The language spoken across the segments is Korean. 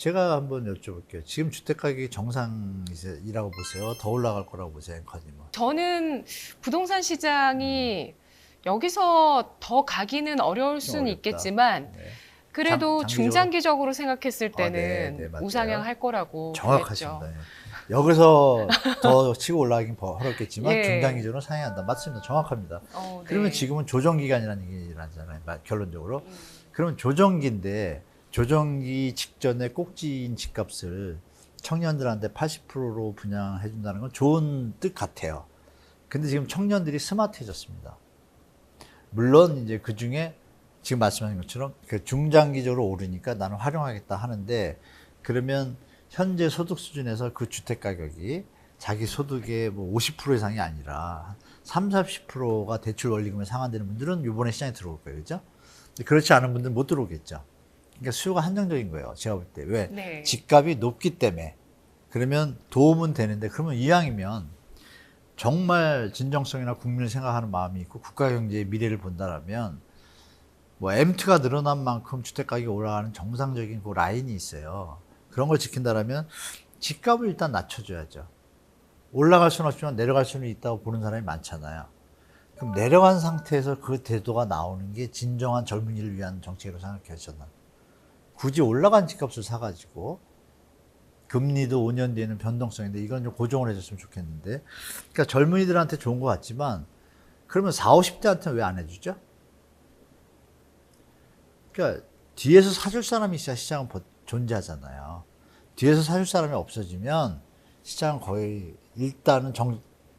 제가 한번 여쭤볼게요. 지금 주택가격이 정상이라고 보세요? 더 올라갈 거라고 보세요, 앵커님은? 저는 부동산 시장이 여기서 더 가기는 어려울 수는 어렵다. 있겠지만 네. 그래도 장기적으로? 중장기적으로 생각했을 네, 때는 네, 맞아요. 우상향할 거라고 정확하십니다. 보였죠. 예. 여기서 더 치고 올라가긴 어렵겠지만 예. 중장기적으로 상향한다. 맞습니다. 정확합니다. 네. 그러면 지금은 조정기간이라는 얘기잖아요. 결론적으로. 그러면 조정기인데 조정기 직전에 꼭지인 집값을 청년들한테 80%로 분양해 준다는 건 좋은 뜻 같아요. 근데 지금 청년들이 스마트해졌습니다. 물론 이제 그 중에 지금 말씀하신 것처럼 그 중장기적으로 오르니까 나는 활용하겠다 하는데, 그러면 현재 소득 수준에서 그 주택 가격이 자기 소득의 뭐 50% 이상이 아니라 30, 40%가 대출 원리금에 상환되는 분들은 이번에 시장에 들어올 거예요. 그죠? 그렇지 않은 분들은 못 들어오겠죠. 그러니까 수요가 한정적인 거예요. 제가 볼 때. 왜? 네. 집값이 높기 때문에. 그러면 도움은 되는데, 그러면 이왕이면 정말 진정성이나 국민을 생각하는 마음이 있고 국가 경제의 미래를 본다라면 뭐 M2가 늘어난 만큼 주택 가격이 올라가는 정상적인 그 라인이 있어요. 그런 걸 지킨다라면 집값을 일단 낮춰줘야죠. 올라갈 수는 없지만 내려갈 수는 있다고 보는 사람이 많잖아요. 그럼 내려간 상태에서 그 태도가 나오는 게 진정한 젊은이를 위한 정책이라고 생각해요, 저는. 굳이 올라간 집값을 사가지고 금리도 5년 뒤에는 변동성인데 이건 좀 고정을 해줬으면 좋겠는데, 그러니까 젊은이들한테 좋은 것 같지만 그러면 40, 50대한테는 왜 안 해주죠? 그러니까 뒤에서 사줄 사람이 있어야 시장은 존재하잖아요. 뒤에서 사줄 사람이 없어지면 시장은 거의 일단은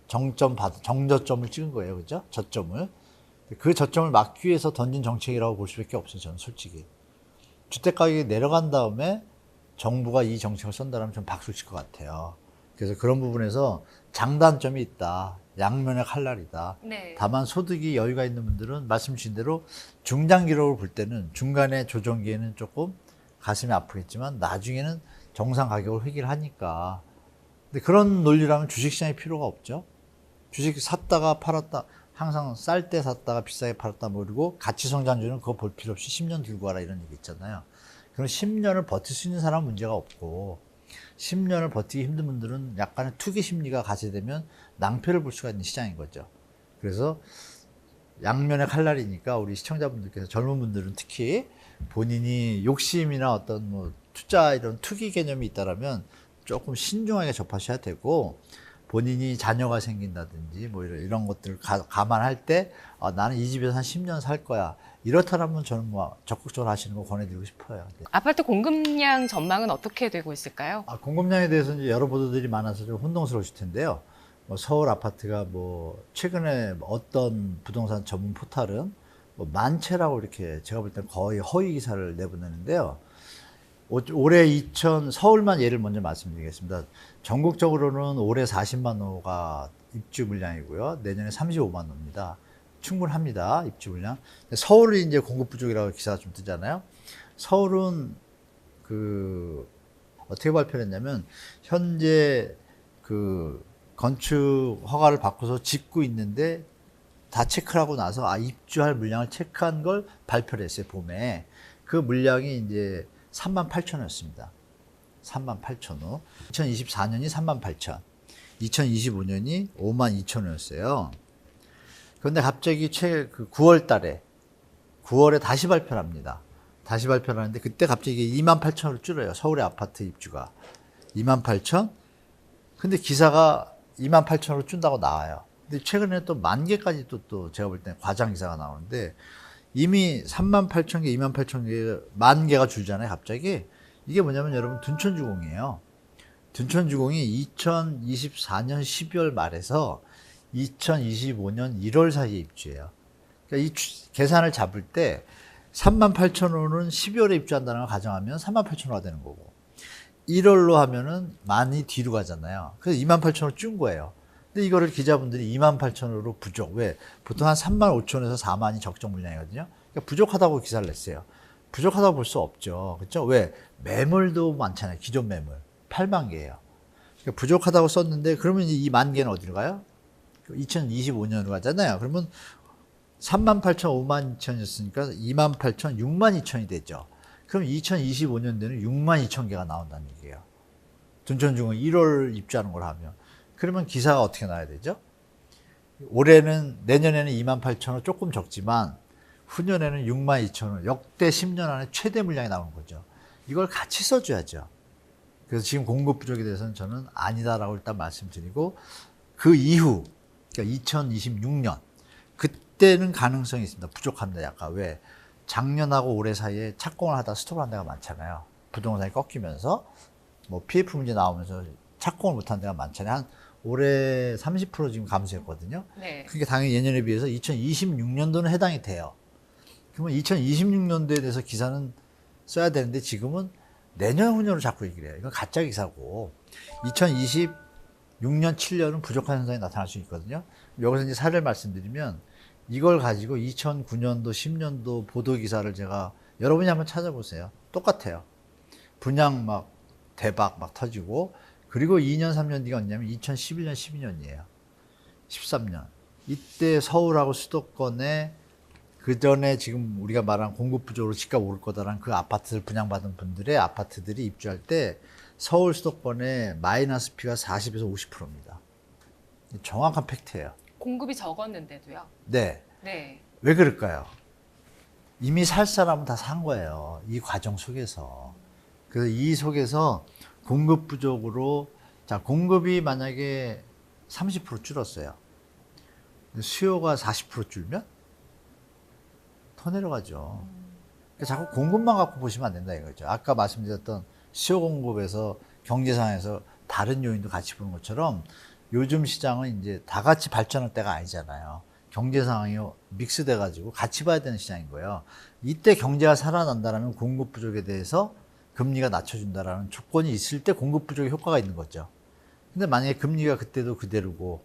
정저점을 찍은 거예요. 그죠? 저점을. 그 저점을 막기 위해서 던진 정책이라고 볼 수밖에 없어요. 저는 솔직히. 주택 가격이 내려간 다음에 정부가 이 정책을 쓴다면 좀 박수 칠 것 같아요. 그래서 그런 부분에서 장단점이 있다. 양면의 칼날이다. 네. 다만 소득이 여유가 있는 분들은 말씀 주신 대로 중장기적으로 볼 때는 중간에 조정기에는 조금 가슴이 아프겠지만 나중에는 정상 가격을 회귀를 하니까. 근데 그런 논리라면 주식시장이 필요가 없죠. 주식 샀다가 팔았다, 항상 쌀 때 샀다가 비싸게 팔았다 모르고 가치성장주는 그거 볼 필요 없이 10년 들고 와라 이런 얘기 있잖아요. 그럼 10년을 버틸 수 있는 사람은 문제가 없고 10년을 버티기 힘든 분들은 약간의 투기 심리가 가세되면 낭패를 볼 수가 있는 시장인 거죠. 그래서 양면의 칼날이니까 우리 시청자분들께서, 젊은 분들은 특히 본인이 욕심이나 어떤 뭐 투자 이런 투기 개념이 있다라면 조금 신중하게 접하셔야 되고, 본인이 자녀가 생긴다든지 뭐 이런 것들을 감안할 때 나는 이 집에서 한 10년 살 거야, 이렇다라면 저는 뭐 적극적으로 하시는 거 권해드리고 싶어요. 아파트 공급량 전망은 어떻게 되고 있을까요? 공급량에 대해서 이제 여러 보도들이 많아서 좀 혼동스러우실 텐데요. 뭐 서울 아파트가 뭐 최근에 어떤 부동산 전문 포탈은 뭐 만 채라고 이렇게 제가 볼 때 거의 허위 기사를 내보내는데요. 올해 서울만 예를 먼저 말씀드리겠습니다. 전국적으로는 올해 40만 호가 입주 물량이고요. 내년에 35만 호입니다. 충분합니다, 입주 물량. 서울이 이제 공급 부족이라고 기사가 좀 뜨잖아요. 서울은 어떻게 발표를 했냐면, 현재 건축 허가를 받고서 짓고 있는데 다 체크를 하고 나서 입주할 물량을 체크한 걸 발표를 했어요, 봄에. 그 물량이 이제 38,000호였습니다. 38,000호. 2024년이 38,000. 2025년이 52,000호였어요. 그런데 갑자기 9월 달에, 9월에 다시 발표를 합니다. 다시 발표를 하는데 그때 갑자기 28,000으로 줄어요. 서울의 아파트 입주가. 28,000? 근데 기사가 28,000으로 준다고 나와요. 근데 최근에 또 10,000개까지 또 제가 볼 때는 과장 기사가 나오는데, 이미 38,000개, 28,000개, 10,000개가 줄잖아요, 갑자기. 이게 뭐냐면 여러분, 둔촌주공이에요. 둔촌주공이 2024년 12월 말에서 2025년 1월 사이에 입주해요. 그러니까 이 계산을 잡을 때 38,000호는 12월에 입주한다는 걸 가정하면 38,000호가 되는 거고, 1월로 하면은 많이 뒤로 가잖아요. 그래서 28,000호 준 거예요. 근데 이거를 기자분들이 28,000호로 부족. 왜? 보통 한 35,000에서 4만이 적정 물량이거든요. 그러니까 부족하다고 기사를 냈어요. 부족하다고 볼 수 없죠. 그렇죠? 왜? 매물도 많잖아요. 기존 매물. 8만 개예요. 그러니까 부족하다고 썼는데, 그러면 이 10,000개는 어디로 가요? 2025년으로 가잖아요. 그러면 38,000, 52,000이었으니까 28,000, 62,000이 되죠. 그럼 2025년도에는 6만 2천 개가 나온다는 얘기예요. 둔촌중은 1월 입주하는 걸 하면. 그러면 기사가 어떻게 나야 되죠? 올해는, 내년에는 2만 8천 원 조금 적지만 후년에는 6만 2천 원, 역대 10년 안에 최대 물량이 나오는 거죠. 이걸 같이 써줘야죠. 그래서 지금 공급 부족에 대해서는 저는 아니다라고 일단 말씀드리고, 그 이후, 그러니까 2026년, 그때는 가능성이 있습니다. 부족합니다. 약간. 왜? 작년하고 올해 사이에 착공을 하다 스톱한 데가 많잖아요. 부동산이 꺾이면서, 뭐 PF 문제 나오면서 착공을 못한 데가 많잖아요. 한 올해 30% 지금 감소했거든요. 네. 그게 당연히 예년에 비해서 2026년도는 해당이 돼요. 그러면 2026년도에 대해서 기사는 써야 되는데 지금은 내년 후년으로 자꾸 얘기를 해요. 이건 가짜 기사고 2026년, 7년은 부족한 현상이 나타날 수 있거든요. 여기서 이제 사례를 말씀드리면 이걸 가지고 2009년도, 10년도 보도 기사를 제가 여러분이 한번 찾아보세요. 똑같아요. 분양 막 대박 막 터지고 그리고 2년, 3년 뒤가 언제냐면 2011년, 12년이에요. 13년. 이때 서울하고 수도권에 그 전에 지금 우리가 말한 공급 부족으로 집값 오를 거다라는 그 아파트를 분양받은 분들의 아파트들이 입주할 때 서울 수도권의 마이너스 피가 40에서 50%입니다. 정확한 팩트예요. 공급이 적었는데도요. 네. 네. 왜 그럴까요? 이미 살 사람은 다 산 거예요. 이 과정 속에서. 그래서 이 속에서 공급 부족으로, 자, 공급이 만약에 30% 줄었어요. 수요가 40% 줄면 더 내려가죠. 그러니까 자꾸 공급만 갖고 보시면 안 된다 이거죠. 아까 말씀드렸던 수요 공급에서 경제 상황에서 다른 요인도 같이 보는 것처럼 요즘 시장은 이제 다 같이 발전할 때가 아니잖아요. 경제 상황이 믹스돼 가지고 같이 봐야 되는 시장인 거예요. 이때 경제가 살아난다면 공급 부족에 대해서 금리가 낮춰준다라는 조건이 있을 때 공급 부족의 효과가 있는 거죠. 근데 만약에 금리가 그때도 그대로고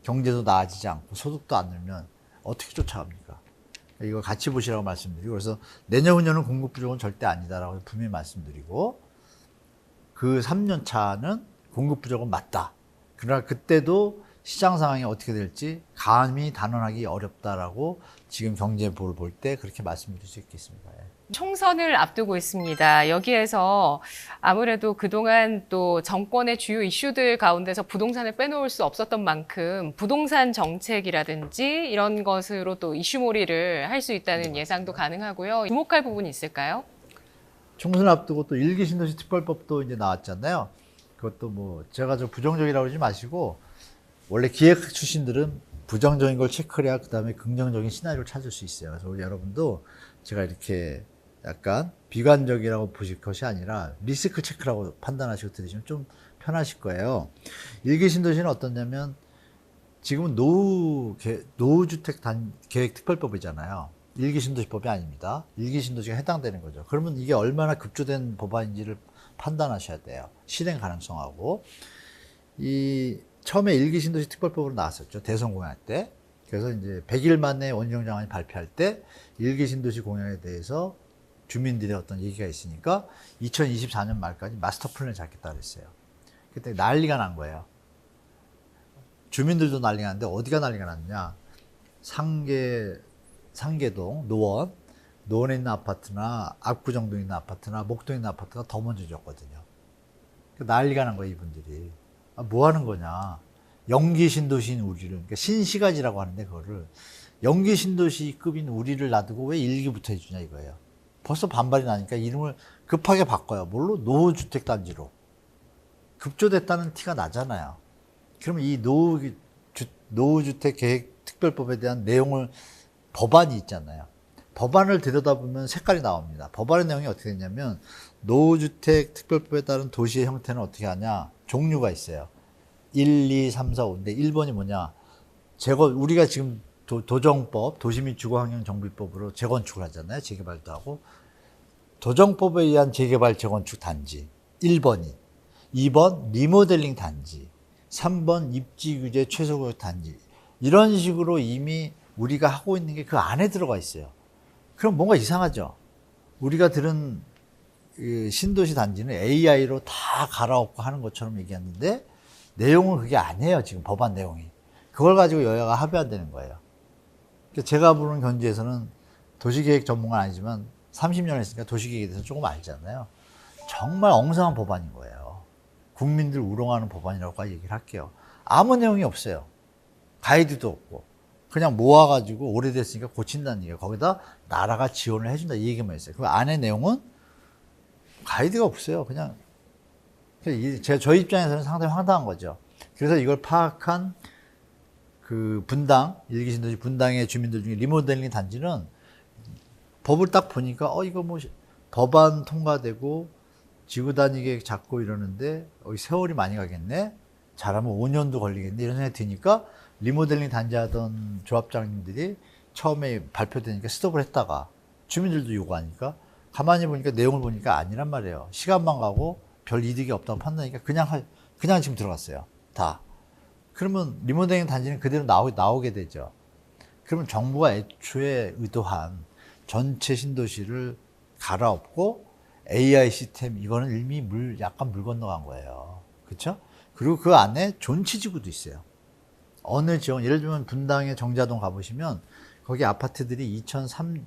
경제도 나아지지 않고 소득도 안 늘면 어떻게 쫓아갑니까? 이거 같이 보시라고 말씀드리고, 그래서 내년 후년은 공급 부족은 절대 아니다라고 분명히 말씀드리고, 그 3년 차는 공급 부족은 맞다. 그러나 그때도 시장 상황이 어떻게 될지 감히 단언하기 어렵다라고 지금 경제부를 볼 때 그렇게 말씀드릴 수 있겠습니다. 총선을 앞두고 있습니다. 여기에서 아무래도 그동안 또 정권의 주요 이슈들 가운데서 부동산을 빼놓을 수 없었던 만큼 부동산 정책이라든지 이런 것으로 또 이슈몰이를 할 수 있다는 예상도 가능하고요. 주목할 부분이 있을까요? 총선 앞두고 또 일기 신도시 특별법도 이제 나왔잖아요. 그것도 뭐 제가 저 부정적이라고 그러지 마시고, 원래 기획 출신들은 부정적인 걸 체크를 해야 그 다음에 긍정적인 시나리오를 찾을 수 있어요. 그래서 우리 여러분도 제가 이렇게 약간 비관적이라고 보실 것이 아니라 리스크 체크라고 판단하시고 들으시면 좀 편하실 거예요. 일기 신도시는 어떠냐면 지금은 노후주택 계획 특별법이잖아요. 일기 신도시법이 아닙니다. 일기 신도시가 해당되는 거죠. 그러면 이게 얼마나 급조된 법안인지를 판단하셔야 돼요. 실행 가능성하고. 처음에 일기 신도시 특별법으로 나왔었죠. 대선 공약할 때. 그래서 이제 100일 만에 원희룡 장관이 발표할 때 일기 신도시 공약에 대해서 주민들의 어떤 얘기가 있으니까 2024년 말까지 마스터 플랜을 잡겠다 그랬어요. 그때 난리가 난 거예요. 주민들도 난리가 났는데 어디가 난리가 났냐. 상계동, 노원에 있는 아파트나 압구정동에 있는 아파트나 목동에 있는 아파트가 더 먼저 줬거든요. 난리가 난 거예요, 이분들이. 뭐 하는 거냐. 연기 신도시인 우리를, 그러니까 신시가지라고 하는데 그거를 연기 신도시급인 우리를 놔두고 왜 일기부터 해주냐 이거예요. 벌써 반발이 나니까 이름을 급하게 바꿔요. 뭘로? 노후주택단지로. 급조됐다는 티가 나잖아요. 그럼 이 노후주택계획특별법에 대한 내용을, 법안이 있잖아요. 법안을 들여다보면 색깔이 나옵니다. 법안의 내용이 어떻게 되냐면 노후주택특별법에 따른 도시의 형태는 어떻게 하냐. 종류가 있어요. 1, 2, 3, 4, 5인데 1번이 뭐냐. 우리가 지금 도정법, 도시및주거환경정비법으로 재건축을 하잖아요. 재개발도 하고. 도정법에 의한 재개발 재건축 단지 1번이, 2번 리모델링 단지, 3번 입지규제 최소구역 단지. 이런 식으로 이미 우리가 하고 있는 게 그 안에 들어가 있어요. 그럼 뭔가 이상하죠. 우리가 들은 신도시 단지는 AI로 다 갈아엎고 하는 것처럼 얘기했는데 내용은 그게 아니에요. 지금 법안 내용이. 그걸 가지고 여야가 합의한다는 거예요. 제가 보는 견지에서는 도시계획 전문가는 아니지만 30년 했으니까 도시계획에 대해서 조금 알잖아요. 정말 엉성한 법안인 거예요. 국민들 우롱하는 법안이라고 얘기를 할게요. 아무 내용이 없어요. 가이드도 없고 그냥 모아가지고 오래됐으니까 고친다는 얘기예요. 거기다 나라가 지원을 해준다 이 얘기만 있어요. 그 안에 내용은 가이드가 없어요. 그냥 저희 입장에서는 상당히 황당한 거죠. 그래서 이걸 파악한 그 분당, 일기신도시 분당의 주민들 중에 리모델링 단지는 법을 딱 보니까 이거 뭐 법안 통과되고 지구단위 계획 잡고 이러는데 세월이 많이 가겠네. 잘하면 5년도 걸리겠네. 이런 생각이 드니까 리모델링 단지 하던 조합장님들이 처음에 발표되니까 스톱을 했다가 주민들도 요구하니까 가만히 보니까 내용을 보니까 아니란 말이에요. 시간만 가고 별 이득이 없다고 판단하니까 그냥 지금 들어갔어요. 다. 그러면 리모델링 단지는 그대로 나오게 되죠. 그러면 정부가 애초에 의도한 전체 신도시를 갈아엎고 AI 시스템 이거는 이미 약간 물 건너간 거예요. 그렇죠? 그리고 그 안에 존치지구도 있어요. 어느 지역, 예를 들면 분당의 정자동 가보시면 거기 아파트들이 2003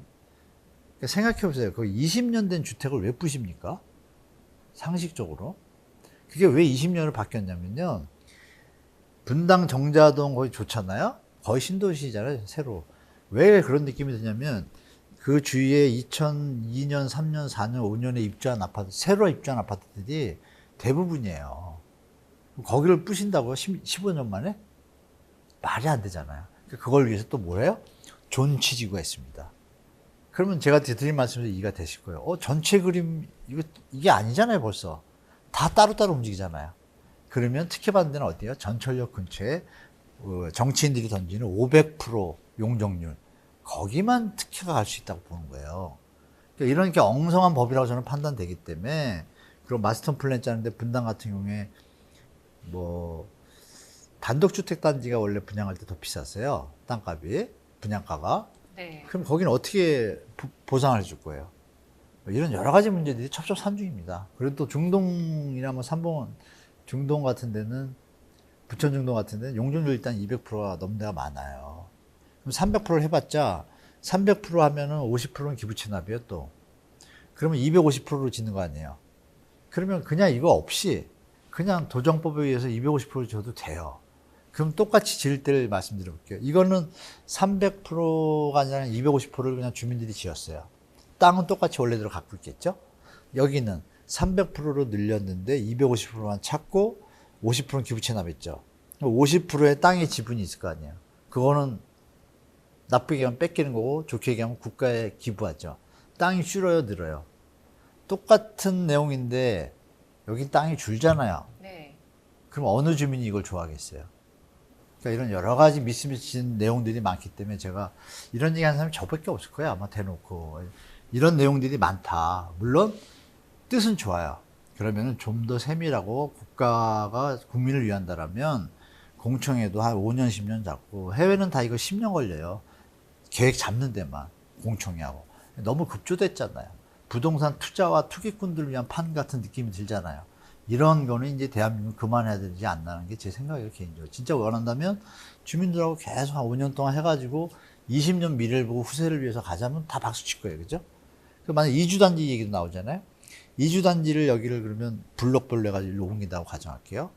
생각해보세요. 거기 20년 된 주택을 왜 부십니까? 상식적으로. 그게 왜 20년을 바뀌었냐면요. 분당 정자동 거기 좋잖아요. 거의 신도시잖아요. 새로. 왜 그런 느낌이 드냐면 그 주위에 2002년, 3년, 4년, 5년에 입주한 아파트, 새로 입주한 아파트들이 대부분이에요. 거기를 부신다고요? 15년 만에? 말이 안 되잖아요. 그걸 위해서 또 뭐래요? 존치지구가 있습니다. 그러면 제가 드린 말씀에서 이해가 되실 거예요. 전체 그림, 이게 아니잖아요, 벌써. 다 따로따로 움직이잖아요. 그러면 특혜받는 데는 어디예요? 전철역 근처에 정치인들이 던지는 500% 용적률. 거기만 특혜가 갈 수 있다고 보는 거예요. 그러니까 이런 게 엉성한 법이라고 저는 판단되기 때문에, 그리고 마스터 플랜 짜는데 분당 같은 경우에 뭐 단독주택 단지가 원래 분양할 때 더 비쌌어요. 땅값이, 분양가가. 네. 그럼 거기는 어떻게 보상을 해줄 거예요? 이런 여러 가지 문제들이 첩첩산중입니다. 그리고 또 중동이나 뭐 삼봉, 중동 같은 데는, 부천 중동 같은 데는 용적률 일단 200%가 넘는 데가 많아요. 그럼 300%를 해봤자 300% 하면은 50%는 기부 체납이에요, 또. 그러면 250%로 짓는 거 아니에요. 그러면 그냥 이거 없이 그냥 도정법에 의해서 250%를 줘도 돼요. 그럼 똑같이 지을 때를 말씀드려 볼게요. 이거는 300%가 아니라 250%를 그냥 주민들이 지었어요. 땅은 똑같이 원래대로 갖고 있겠죠? 여기는 300%로 늘렸는데 250%만 찾고 50%는 기부 체납했죠. 50%의 땅의 지분이 있을 거 아니에요. 그거는 나쁘게 얘기하면 뺏기는 거고 좋게 얘기하면 국가에 기부하죠. 땅이 줄어요, 늘어요? 똑같은 내용인데 여기 땅이 줄잖아요. 네. 그럼 어느 주민이 이걸 좋아하겠어요? 그러니까 이런 여러 가지 미스미친 내용들이 많기 때문에 제가 이런 얘기 하는 사람이 저밖에 없을 거예요. 아마 대놓고. 이런 내용들이 많다. 물론 뜻은 좋아요. 그러면 좀 더 세밀하고 국가가 국민을 위한다라면 공청회도 한 5년, 10년 잡고, 해외는 다 이거 10년 걸려요. 계획 잡는 데만, 공청회하고. 너무 급조됐잖아요. 부동산 투자와 투기꾼들을 위한 판 같은 느낌이 들잖아요. 이런 거는 이제 대한민국 그만해야 되지 않나는 게 제 생각이에요, 개인적으로. 진짜 원한다면 주민들하고 계속 한 5년 동안 해가지고 20년 미래를 보고 후세를 위해서 가자면 다 박수 칠 거예요, 그죠? 만약 이주단지 얘기도 나오잖아요. 이주단지를 여기를 그러면 블록별로 해가지고 일로 옮긴다고 가정할게요.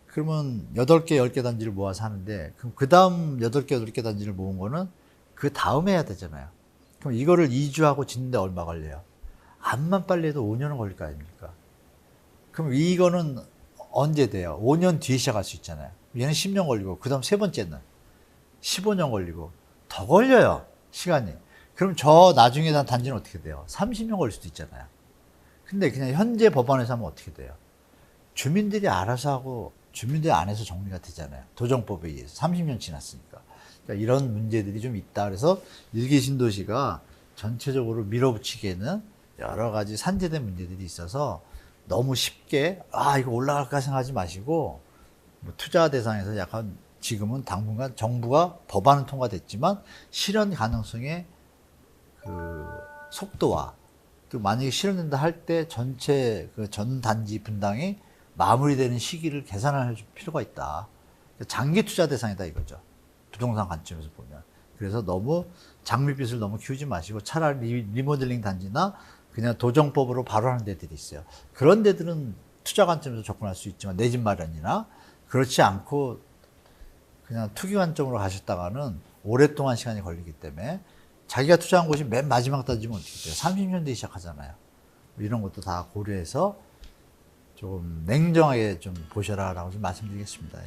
그러면 8개, 10개 단지를 모아서 하는데, 그럼 그 다음 8개, 8개 단지를 모은 거는 그 다음에 해야 되잖아요. 그럼 이거를 이주하고 짓는데 얼마 걸려요? 암만 빨리 해도 5년은 걸릴 거 아닙니까? 그럼 이거는 언제 돼요? 5년 뒤에 시작할 수 있잖아요. 얘는 10년 걸리고, 그 다음 세 번째는 15년 걸리고, 더 걸려요, 시간이. 그럼 저 나중에 단지는 어떻게 돼요? 30년 걸릴 수도 있잖아요. 근데 그냥 현재 법안에서 하면 어떻게 돼요? 주민들이 알아서 하고, 주민들 안에서 정리가 되잖아요. 도정법에 의해서. 30년 지났으니까. 그러니까 이런 문제들이 좀 있다. 그래서 일기신도시가 전체적으로 밀어붙이기에는 여러 가지 산재된 문제들이 있어서 너무 쉽게 이거 올라갈까 생각하지 마시고, 뭐 투자 대상에서 약간 지금은 당분간 정부가 법안은 통과됐지만 실현 가능성의 그 속도와 또 만약에 실현된다 할 때 전체 그 전 단지 분당이 마무리되는 시기를 계산할 필요가 있다. 장기 투자 대상이다 이거죠. 부동산 관점에서 보면. 그래서 너무 장밋빛을 너무 키우지 마시고 차라리 리모델링 단지나 그냥 도정법으로 바로 하는 데들이 있어요. 그런 데들은 투자 관점에서 접근할 수 있지만 내 집 마련이나 그렇지 않고 그냥 투기 관점으로 가셨다가는 오랫동안 시간이 걸리기 때문에 자기가 투자한 곳이 맨 마지막 따지면 어떻게 돼요? 30년 뒤에 시작하잖아요. 이런 것도 다 고려해서 조금 냉정하게 좀 보셔라라고 좀 말씀드리겠습니다.